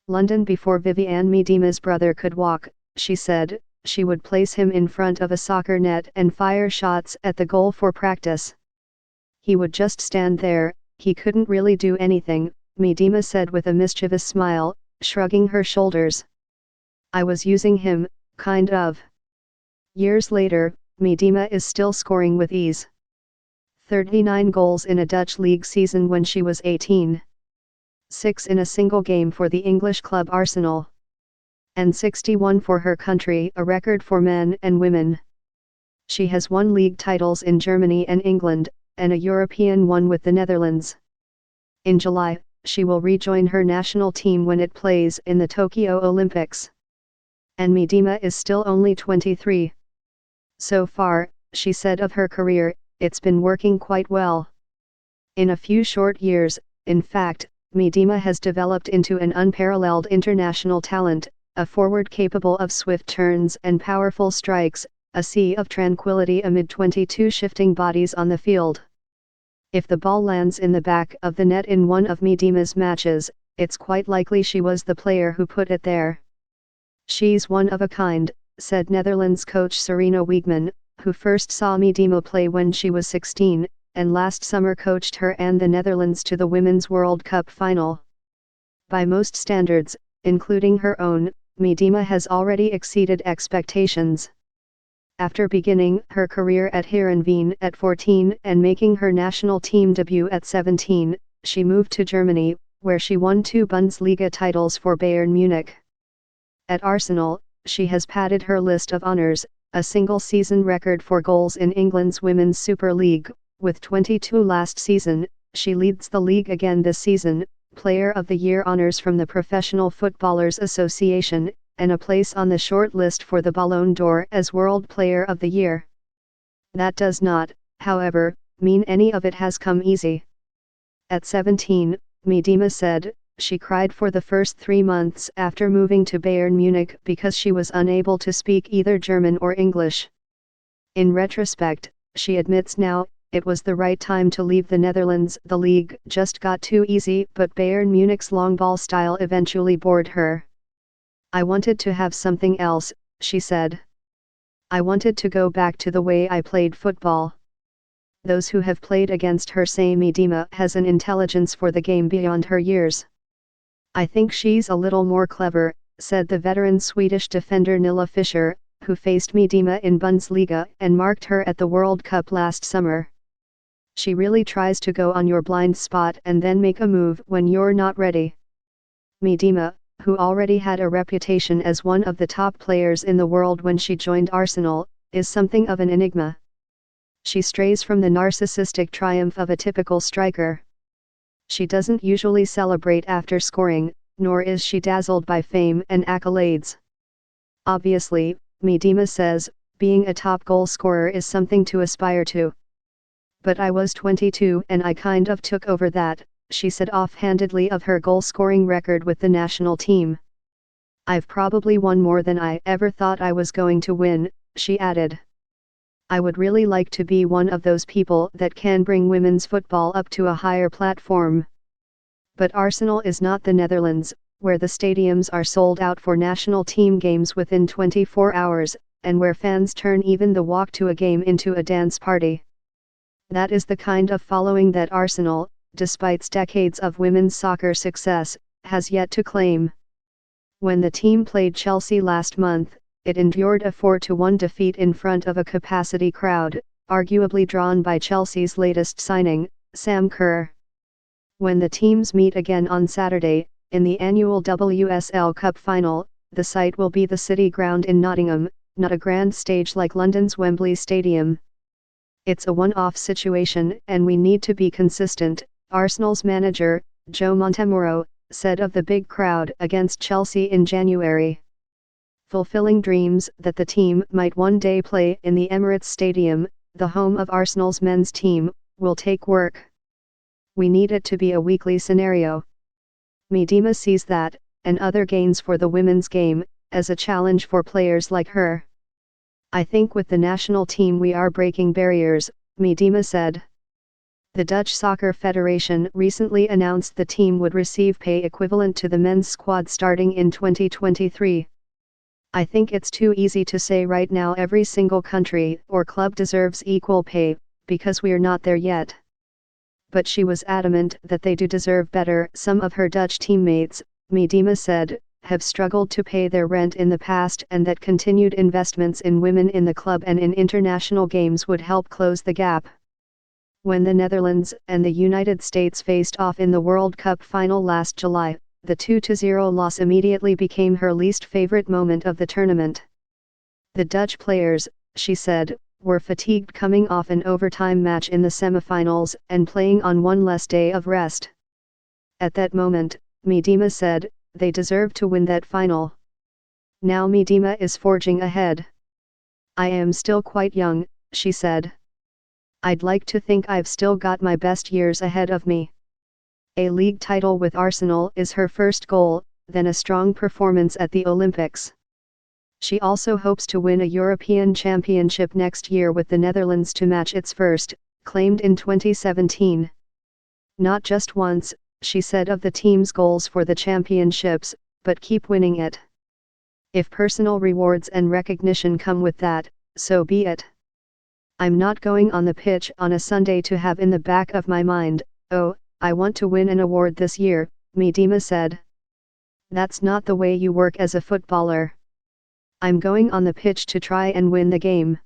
London. Before Vivianne Miedema's brother could walk, she said, she would place him in front of a soccer net and fire shots at the goal for practice. He would just stand there, he couldn't really do anything, Miedema said with a mischievous smile, shrugging her shoulders. I was using him, kind of. Years later, Miedema is still scoring with ease. 39 goals in a Dutch league season when she was 18. 6 in a single game for the English club Arsenal. And 61 for her country, a record for men and women. She has won league titles in Germany and England, and a European one with the Netherlands. In July, she will rejoin her national team when it plays in the Tokyo Olympics. And Miedema is still only 23. So far, she said of her career, it's been working quite well. In a few short years, in fact, Miedema has developed into an unparalleled international talent, a forward capable of swift turns and powerful strikes, a sea of tranquility amid 22 shifting bodies on the field. If the ball lands in the back of the net in one of Miedema's matches, it's quite likely she was the player who put it there. She's one of a kind, said Netherlands coach Serena Wiegman, who first saw Miedema play when she was 16, and last summer coached her and the Netherlands to the Women's World Cup final. By most standards, including her own, Miedema has already exceeded expectations. After beginning her career at Heerenveen at 14 and making her national team debut at 17, she moved to Germany, where she won 2 Bundesliga titles for Bayern Munich. At Arsenal, she has padded her list of honours, a single-season record for goals in England's Women's Super League, with 22 last season. She leads the league again this season, Player of the Year honours from the Professional Footballers Association, and a place on the short list for the Ballon d'Or as World Player of the Year. That does not, however, mean any of it has come easy. At 17, Miedema said, she cried for the first 3 months after moving to Bayern Munich because she was unable to speak either German or English. In retrospect, she admits now, it was the right time to leave the Netherlands. The league just got too easy, but Bayern Munich's long ball style eventually bored her. I wanted to have something else, she said. I wanted to go back to the way I played football. Those who have played against her say Miedema has an intelligence for the game beyond her years. I think she's a little more clever, said the veteran Swedish defender Nilla Fischer, who faced Miedema in Bundesliga and marked her at the World Cup last summer. She really tries to go on your blind spot and then make a move when you're not ready. Miedema, who already had a reputation as one of the top players in the world when she joined Arsenal, is something of an enigma. She strays from the narcissistic triumph of a typical striker. She doesn't usually celebrate after scoring, nor is she dazzled by fame and accolades. Obviously, Miedema says, being a top goal scorer is something to aspire to. But I was 22 and I kind of took over that, she said offhandedly of her goal-scoring record with the national team. I've probably won more than I ever thought I was going to win, she added. I would really like to be one of those people that can bring women's football up to a higher platform. But Arsenal is not the Netherlands, where the stadiums are sold out for national team games within 24 hours, and where fans turn even the walk to a game into a dance party. That is the kind of following that Arsenal, despite decades of women's soccer success, has yet to claim. When the team played Chelsea last month, it endured a 4-1 defeat in front of a capacity crowd, arguably drawn by Chelsea's latest signing, Sam Kerr. When the teams meet again on Saturday, in the annual WSL Cup final, the site will be the City Ground in Nottingham, not a grand stage like London's Wembley Stadium. It's a one-off situation and we need to be consistent, Arsenal's manager, Joe Montemurro, said of the big crowd against Chelsea in January. Fulfilling dreams that the team might one day play in the Emirates Stadium, the home of Arsenal's men's team, will take work. We need it to be a weekly scenario. Miedema sees that, and other gains for the women's game, as a challenge for players like her. I think with the national team we are breaking barriers, Miedema said. The Dutch Soccer Federation recently announced the team would receive pay equivalent to the men's squad starting in 2023. I think it's too easy to say right now every single country or club deserves equal pay, because we're not there yet. But she was adamant that they do deserve better. Some of her Dutch teammates, Miedema said, have struggled to pay their rent in the past, and that continued investments in women in the club and in international games would help close the gap. When the Netherlands and the United States faced off in the World Cup final last July, the 2-0 loss immediately became her least favorite moment of the tournament. The Dutch players, she said, were fatigued coming off an overtime match in the semifinals and playing on one less day of rest. At that moment, Miedema said, they deserve to win that final. Now Miedema is forging ahead. I am still quite young, she said. I'd like to think I've still got my best years ahead of me. A league title with Arsenal is her first goal, then a strong performance at the Olympics. She also hopes to win a European Championship next year with the Netherlands to match its first, claimed in 2017. Not just once, she said of the team's goals for the championships, but keep winning it. If personal rewards and recognition come with that, so be it. I'm not going on the pitch on a Sunday to have in the back of my mind, oh, I want to win an award this year, Miedema said. That's not the way you work as a footballer. I'm going on the pitch to try and win the game.